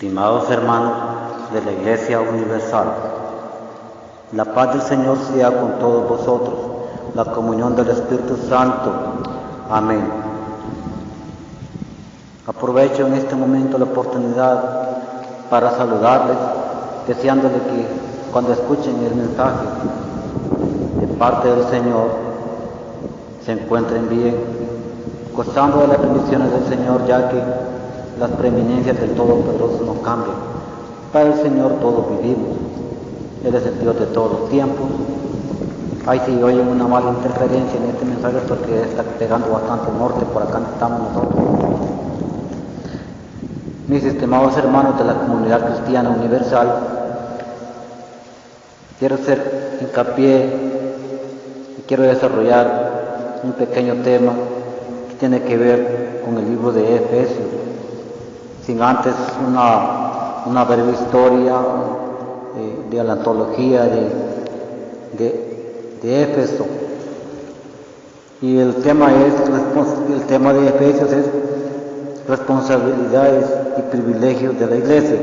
Estimados hermanos de la Iglesia Universal, la paz del Señor sea con todos vosotros, la comunión del Espíritu Santo. Amén. Aprovecho en este momento la oportunidad para saludarles, deseándoles que cuando escuchen el mensaje de parte del Señor se encuentren bien, gozando de las bendiciones del Señor, ya que las preeminencias del Todopoderoso no cambian. Para el Señor todos vivimos. Él es el Dios de todos los tiempos. Ahí si oyen una mala interferencia en este mensaje es porque está pegando bastante norte por acá donde estamos nosotros. Mis estimados hermanos de la comunidad cristiana universal, quiero hacer hincapié y quiero desarrollar un pequeño tema que tiene que ver con el libro de Efesios, sin antes una breve historia de la antología de Éfeso. Y el tema de Efesios es responsabilidades y privilegios de la Iglesia.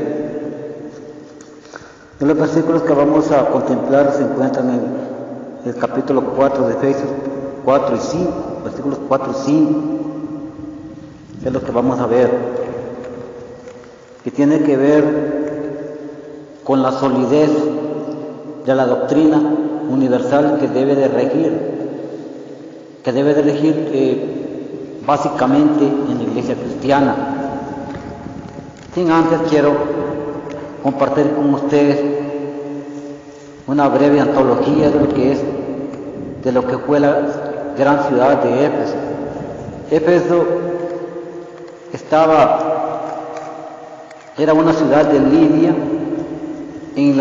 Y los versículos que vamos a contemplar se encuentran en el capítulo 4 de Efesios 4 y 5, versículos 4 y 5, es lo que vamos a ver, que tiene que ver con la solidez de la doctrina universal que debe de regir básicamente en la Iglesia cristiana. Sin antes quiero compartir con ustedes una breve antología de lo que fue la gran ciudad de Éfeso. Éfeso era una ciudad de Lidia en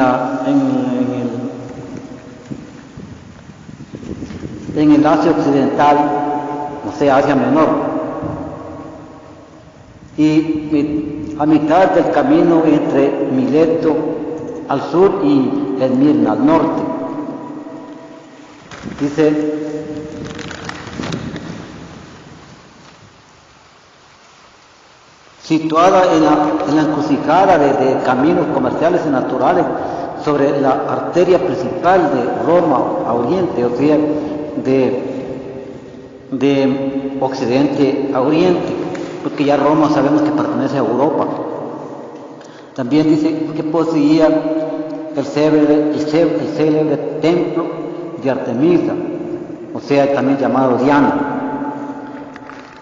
el Asia Occidental, o sea, Asia Menor, y a mitad del camino entre Mileto al sur y Esmirna al norte. Dice: situada en la encrucijada de caminos comerciales y naturales sobre la arteria principal de Roma a Oriente, o sea, de Occidente a Oriente, porque ya Roma sabemos que pertenece a Europa. También dice que poseía el célebre templo de Artemisa, o sea, también llamado Diana,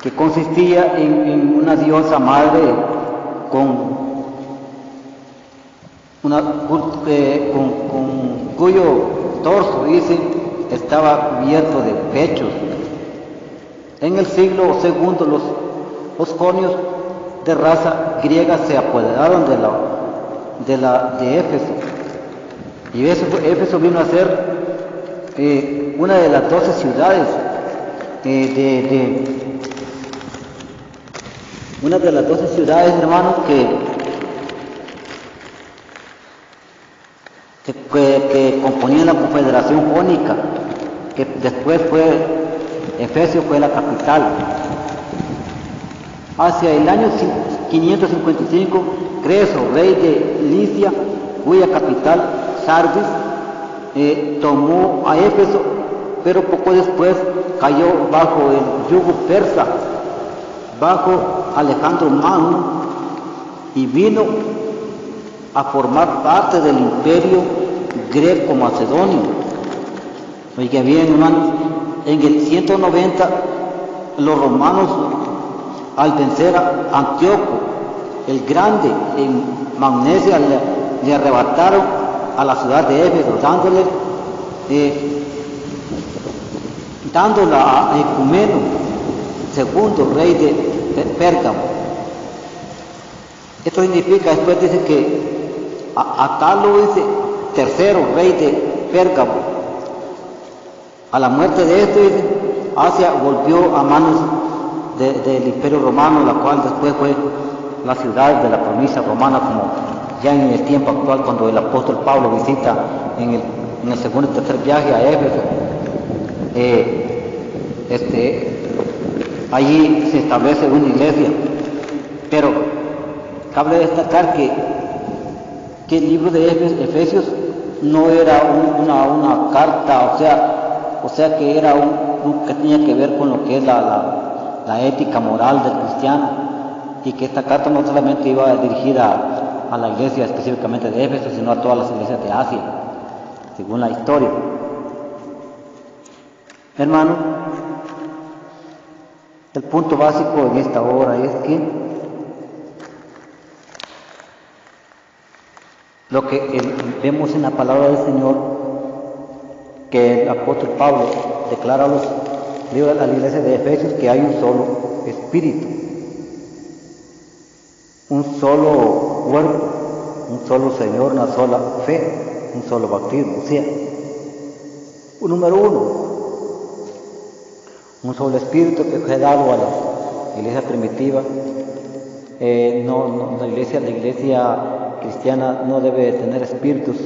que consistía en una diosa madre cuyo torso, dice, estaba cubierto de pechos. En el siglo II los jonios de raza griega se apoderaron de Éfeso, y Éfeso vino a ser una de las 12 ciudades una de las 12 ciudades, hermanos, que componían la Confederación Jónica, que después Efesio fue la capital. Hacia el año 555, Creso, rey de Licia, cuya capital, Sardis, tomó a Éfeso, pero poco después cayó bajo el yugo persa, bajo Alejandro Magno, y vino a formar parte del imperio greco-macedonio. Oiga bien, hermanos, en el 190 los romanos, al vencer a Antíoco el Grande en Magnesia, le arrebataron a la ciudad de Éfeso, dándola a Ecumeno II, rey de Pérgamo. Esto significa, después dice que Atalo, dice, III, rey de Pérgamo, a la muerte de este, dice, Asia volvió a manos del Imperio Romano, la cual después fue la ciudad de la provincia romana, como ya en el tiempo actual, cuando el apóstol Pablo visita en el segundo y tercer viaje a Éfeso. Allí se establece una iglesia, pero cabe destacar que el libro de Efesios no era una carta, o sea que era que tenía que ver con lo que es la ética moral del cristiano, y que esta carta no solamente iba dirigida a la iglesia específicamente de Éfeso, sino a todas las iglesias de Asia, según la historia. Hermano, el punto básico en esta hora es que lo que vemos en la palabra del Señor, que el apóstol Pablo declara a la iglesia de Efesios que hay un solo espíritu, un solo cuerpo, un solo Señor, una sola fe, un solo bautismo. O sea, número uno, un solo espíritu que fue dado a la iglesia primitiva. La iglesia cristiana no debe tener espíritus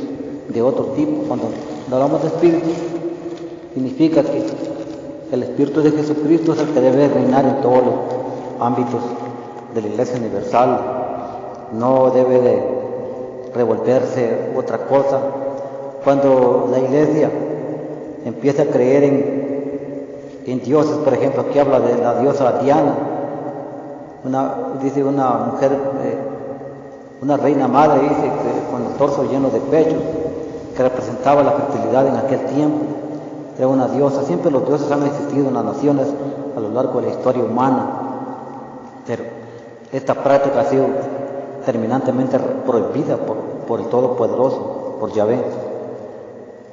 de otro tipo. Cuando hablamos de espíritus, significa que el espíritu de Jesucristo es el que debe reinar en todos los ámbitos de la iglesia universal. No debe de revolverse otra cosa. Cuando la iglesia empieza a creer en dioses, por ejemplo, aquí habla de la diosa Diana, dice una mujer, una reina madre, dice, que con el torso lleno de pechos, que representaba la fertilidad en aquel tiempo. Era una diosa. Siempre los dioses han existido en las naciones a lo largo de la historia humana, pero esta práctica ha sido terminantemente prohibida por el Todopoderoso, por Yahvé.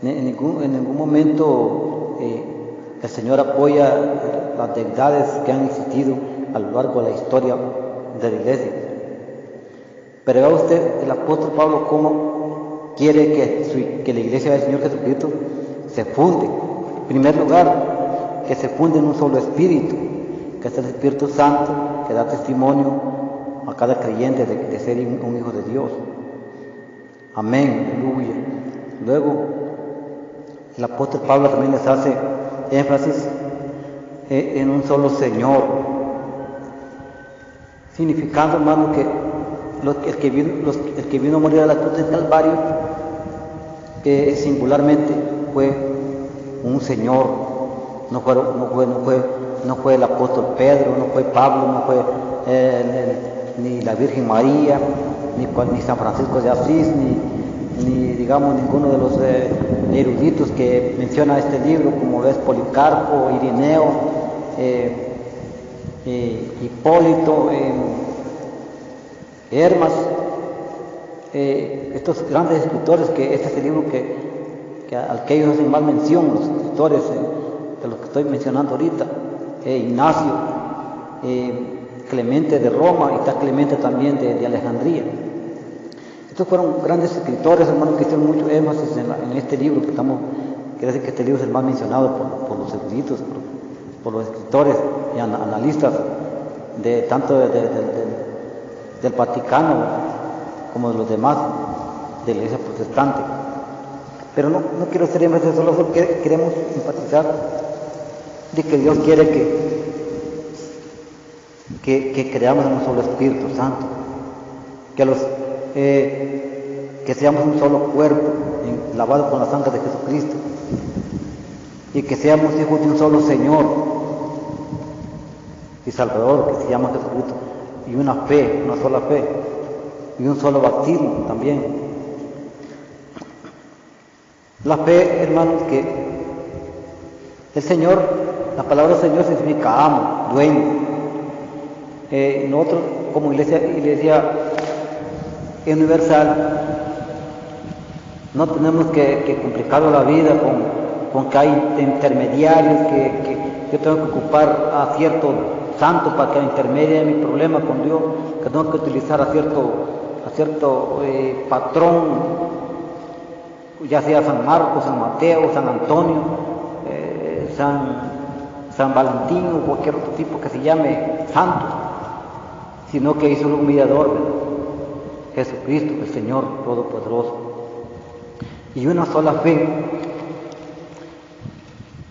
En ningún momento el Señor apoya las deidades que han existido a lo largo de la historia de la iglesia. Pero vea usted el apóstol Pablo cómo quiere que la iglesia del Señor Jesucristo se funde. En primer lugar, que se funde en un solo espíritu, que es el Espíritu Santo, que da testimonio a cada creyente de ser un hijo de Dios. Amén, aleluya. Luego, el apóstol Pablo también les hace énfasis en un solo Señor, significando, hermano, que el que vino a morir a la cruz del Calvario singularmente fue un Señor. No fue el apóstol Pedro, no fue Pablo, no fue ni la Virgen María, ni San Francisco de Asís, ni digamos ninguno de los eruditos que menciona este libro, como es Policarpo, Irineo, Hipólito, Hermas, estos grandes escritores, que este es el libro al que ellos hacen más mención, los escritores de los que estoy mencionando ahorita, Ignacio, Clemente de Roma, y está Clemente también de Alejandría. Estos fueron grandes escritores, hermanos, que hicieron mucho énfasis en este libro, quiere decir que este libro es el más mencionado por los eruditos, por los escritores y analistas tanto del Vaticano como de los demás de la iglesia protestante. Pero no quiero hacer énfasis, solo queremos enfatizar de que Dios quiere que creamos en un solo Espíritu Santo, que seamos un solo cuerpo lavado con la sangre de Jesucristo, y que seamos hijos de un solo Señor y Salvador, que se llama Jesucristo, y una sola fe, y un solo bautismo también. La fe, hermanos, que el Señor, la palabra Señor significa amo, dueño. Nosotros como iglesia universal no tenemos que complicar la vida con que hay intermediarios, que yo tengo que ocupar a cierto santo para que intermedie mi problema con Dios, que tengo que utilizar a cierto patrón, ya sea San Marcos, San Mateo, San Antonio, San Valentín o cualquier otro tipo que se llame santo, sino que hizo un mediador, Jesucristo, el Señor Todopoderoso, y una sola fe.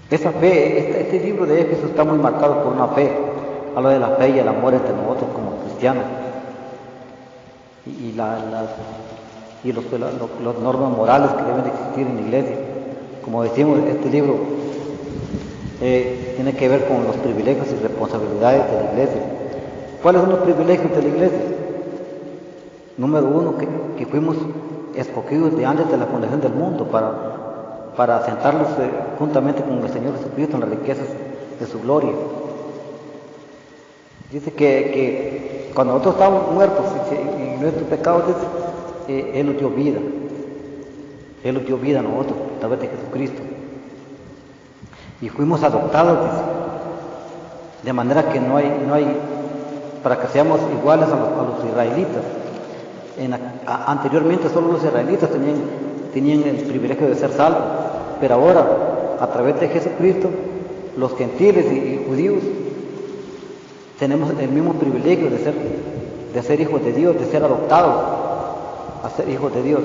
Esa fe, este libro de Éfeso está muy marcado por una fe, habla de la fe y el amor entre nosotros como cristianos. y las normas morales que deben de existir en la iglesia. Como decimos, este libro tiene que ver con los privilegios y responsabilidades de la iglesia. ¿Cuáles son los privilegios de la iglesia? Número uno, que fuimos escogidos de antes de la fundación del mundo para sentarnos juntamente con el Señor Jesucristo en las riquezas de su gloria. Dice que cuando nosotros estábamos muertos en nuestros pecados, Él nos dio vida. Él nos dio vida a nosotros a través de Jesucristo. Y fuimos adoptados, dice, de manera que no hay para que seamos iguales a los israelitas. Anteriormente solo los israelitas tenían el privilegio de ser salvos, pero ahora, a través de Jesucristo, los gentiles y judíos tenemos el mismo privilegio de ser hijos de Dios, de ser adoptados a ser hijos de Dios.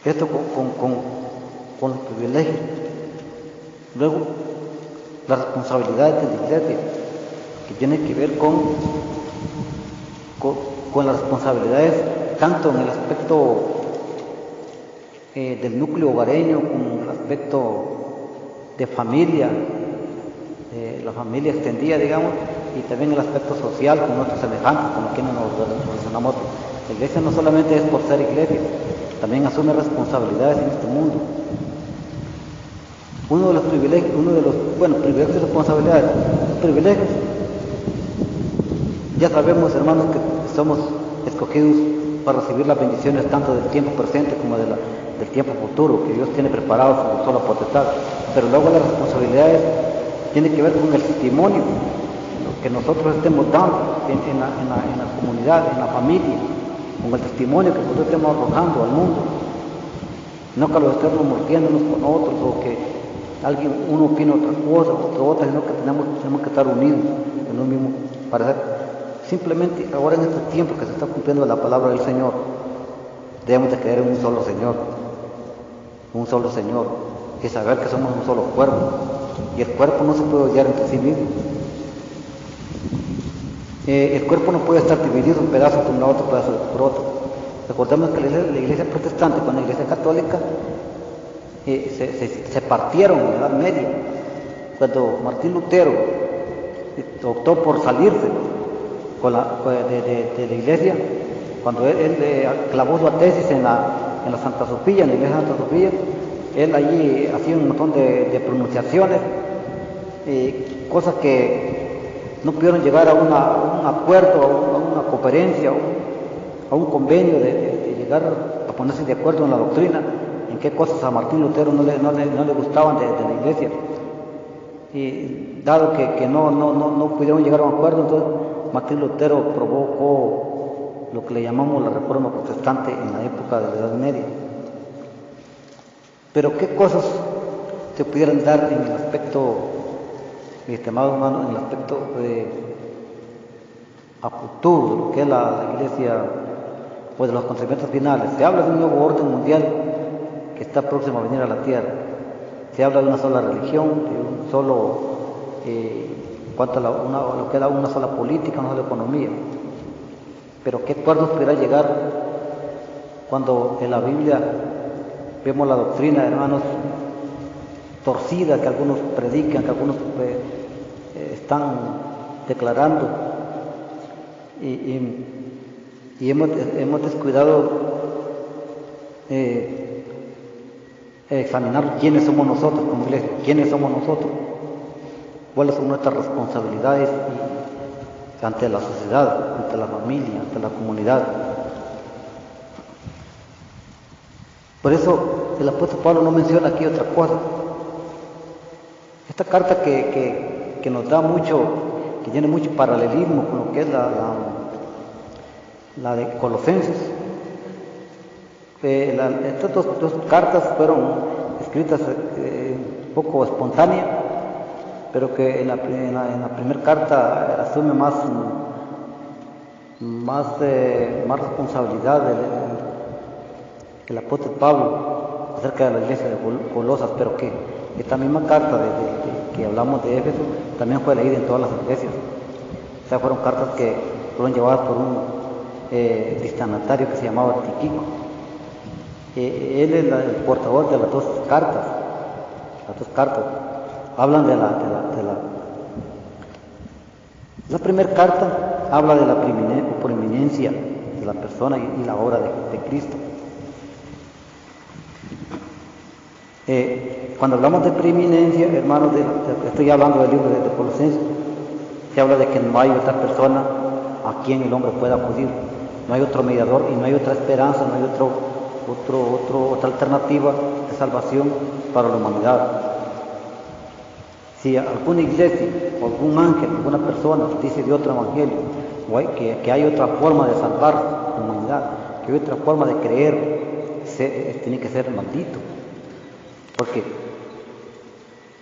Esto con los privilegios. Luego, las responsabilidades de la iglesia, que tienen que ver con las responsabilidades tanto en el aspecto del núcleo hogareño como en el aspecto de familia, la familia extendida, digamos, y también el aspecto social con nuestros semejantes, con quienes nos relacionamos. La iglesia no solamente es por ser iglesia, también asume responsabilidades en este mundo. Uno de los privilegios y responsabilidades, los privilegios, ya sabemos, hermanos, que somos escogidos para recibir las bendiciones tanto del tiempo presente como del tiempo futuro, que Dios tiene preparado su sola potestad. Pero luego las responsabilidades tienen que ver con el testimonio, lo que nosotros estemos dando en la comunidad, en la familia, con el testimonio que nosotros estemos arrojando al mundo. No que los estemos mordiendo unos con otros, o que uno opine otra cosa, otro otra, sino que tenemos que estar unidos en lo mismo para hacer. Simplemente ahora en este tiempo que se está cumpliendo la palabra del Señor, debemos de creer en un solo Señor, y saber que somos un solo cuerpo, y el cuerpo no se puede odiar entre sí mismo. El cuerpo no puede estar dividido en pedazos por un lado, otro pedazo por otro. Recordemos que la iglesia protestante con la iglesia católica se partieron en la Edad Media, cuando Martín Lutero optó por salirse de la iglesia, cuando él clavó su tesis en la Santa Sofía, en la iglesia de Santa Sofía. Él allí hacía un montón de pronunciaciones, cosas que no pudieron llegar a un acuerdo, a una conferencia, a un convenio de llegar a ponerse de acuerdo en la doctrina, en qué cosas a Martín Lutero no le gustaban de la iglesia. Y dado que no pudieron llegar a un acuerdo, entonces Martín Lutero provocó lo que le llamamos la Reforma Protestante en la época de la Edad Media. Pero ¿qué cosas se pudieran dar en el aspecto, mi estimado hermano, en el aspecto a futuro de lo que es la iglesia, pues de los acontecimientos finales? Se habla de un nuevo orden mundial que está próximo a venir a la tierra. Se habla de una sola religión, de un solo, cuanto a lo que da una sola política, una sola economía. Pero ¿qué acuerdos pudiera llegar cuando en la Biblia vemos la doctrina, hermanos, torcida que algunos predican, que algunos están declarando, y hemos descuidado examinar quiénes somos nosotros como iglesia, quiénes somos nosotros, cuáles son nuestras responsabilidades ante la sociedad, ante la familia, ante la comunidad. Por eso el apóstol Pablo no menciona aquí otra cosa. Esta carta que nos da mucho, que tiene mucho paralelismo con lo que es la de Colosenses. Estas dos cartas fueron escritas un poco espontánea, pero que en la primera carta asume más responsabilidad el apóstol Pablo acerca de la iglesia de Colosas, pero que esta misma carta que hablamos de Éfeso también fue leída en todas las iglesias. O sea, fueron cartas que fueron llevadas destinatario que se llamaba Tíquico. Él es el portador de las dos cartas. Las dos cartas hablan de la primera carta habla de la preeminencia de la persona y la obra de Cristo. Cuando hablamos de preeminencia, hermanos, estoy hablando del libro de Colosenses, se habla de que no hay otra persona a quien el hombre pueda acudir, no hay otro mediador y no hay otra esperanza, no hay otra alternativa de salvación para la humanidad. Si alguna iglesia o algún ángel, alguna persona dice de otro evangelio, o que hay otra forma de salvar la humanidad, que hay otra forma de creer, tiene que ser maldito. Porque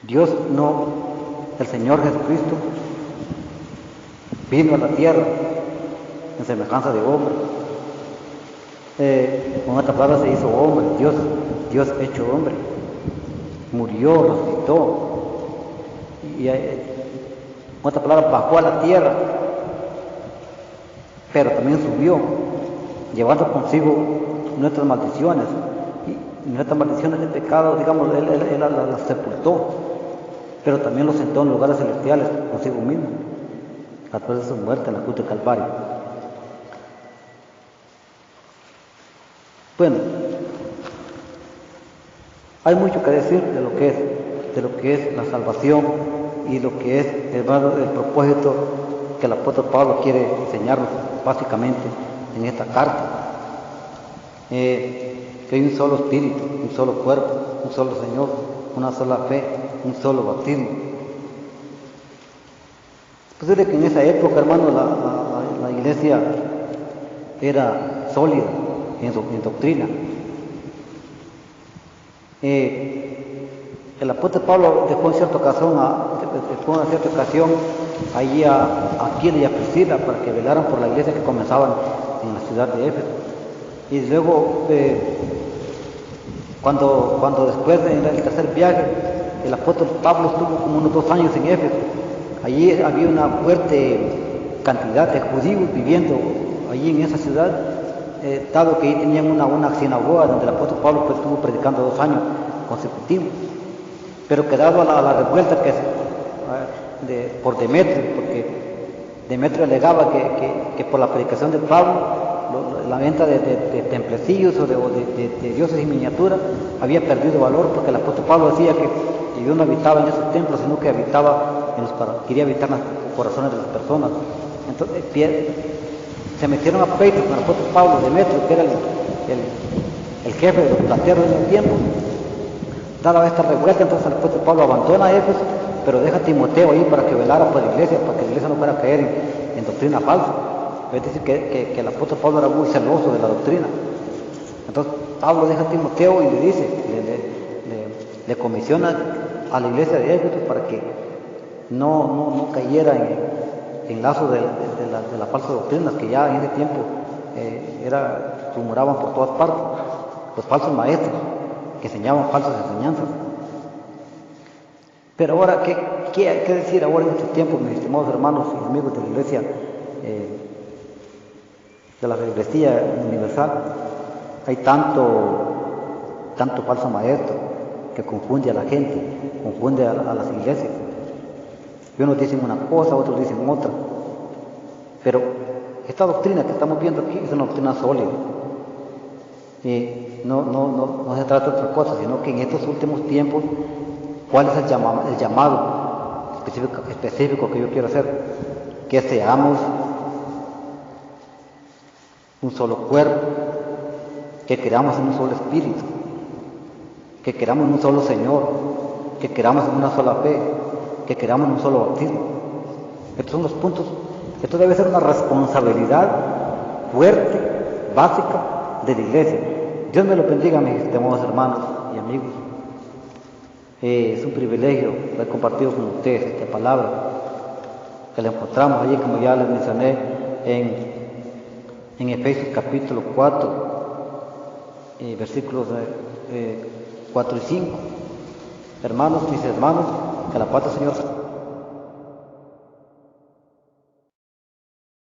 el Señor Jesucristo vino a la tierra en semejanza de hombre. Con otras palabras, se hizo hombre, Dios hecho hombre. Murió, resucitó. Y con otras palabras, bajó a la tierra, pero también subió, llevando consigo nuestras maldiciones. Y nuestras maldiciones de pecado, digamos, Él las sepultó, pero también los sentó en lugares celestiales consigo mismo, a través de su muerte en la cruz de Calvario. Bueno, hay mucho que decir de lo que es la salvación y lo que es el propósito que el apóstol Pablo quiere enseñarnos básicamente en esta carta. Que hay un solo espíritu, un solo cuerpo, un solo Señor, una sola fe, un solo bautismo. Es posible que en esa época, hermano, la iglesia era sólida en doctrina. El apóstol Pablo dejó en cierta ocasión allí a Aquila y a Priscila para que velaran por la iglesia que comenzaban en la ciudad de Éfeso. Y luego, cuando después del tercer viaje, el apóstol Pablo estuvo como unos 2 años en Éfeso. Allí había una fuerte cantidad de judíos viviendo allí en esa ciudad, dado que ahí tenían una sinagoga donde el apóstol Pablo estuvo predicando 2 años consecutivos. Pero que dado a la revuelta por Demetrio, porque Demetrio alegaba que por la predicación de Pablo, la venta de templecillos o de dioses en miniatura había perdido valor, porque el apóstol Pablo decía que Dios no habitaba en esos templos, sino que quería habitar en los corazones de las personas. Entonces se metieron a pleito con el apóstol Pablo, Demetrio, que era el jefe de los plateros en el tiempo. Dada esta revuelta, entonces el apóstol Pablo abandona Éfeso, pero deja a Timoteo ahí para que velara por la iglesia, para que la iglesia no fuera a caer en doctrina falsa. Es decir, que el apóstol Pablo era muy celoso de la doctrina. Entonces Pablo deja a Timoteo y le dice, le comisiona a la iglesia de Éfeso para que no cayera en lazos de la falsa doctrina, que ya en ese tiempo rumoraban por todas partes, los falsos maestros que enseñaban falsas enseñanzas. Pero ahora, ¿qué decir ahora en estos tiempos, mis estimados hermanos y amigos de la iglesia, de la Iglesia Universal? Hay tanto falso maestro que confunde a la gente, confunde a las iglesias. Y unos dicen una cosa, otros dicen otra. Pero esta doctrina que estamos viendo aquí es una doctrina sólida. Y no se trata de otra cosa, sino que en estos últimos tiempos, ¿cuál es el llamado específico que yo quiero hacer? Que seamos un solo cuerpo, que creamos en un solo espíritu, que creamos en un solo Señor, que creamos en una sola fe, que creamos en un solo bautismo. Estos son los puntos. Esto debe ser una responsabilidad fuerte, básica de la iglesia. Dios me lo bendiga, mis estimados hermanos y amigos. Es un privilegio haber compartido con ustedes esta palabra, que la encontramos allí, como ya les mencioné, en Efesios capítulo 4, versículos 4 y 5. Hermanos, mis hermanos, que la paz del Señor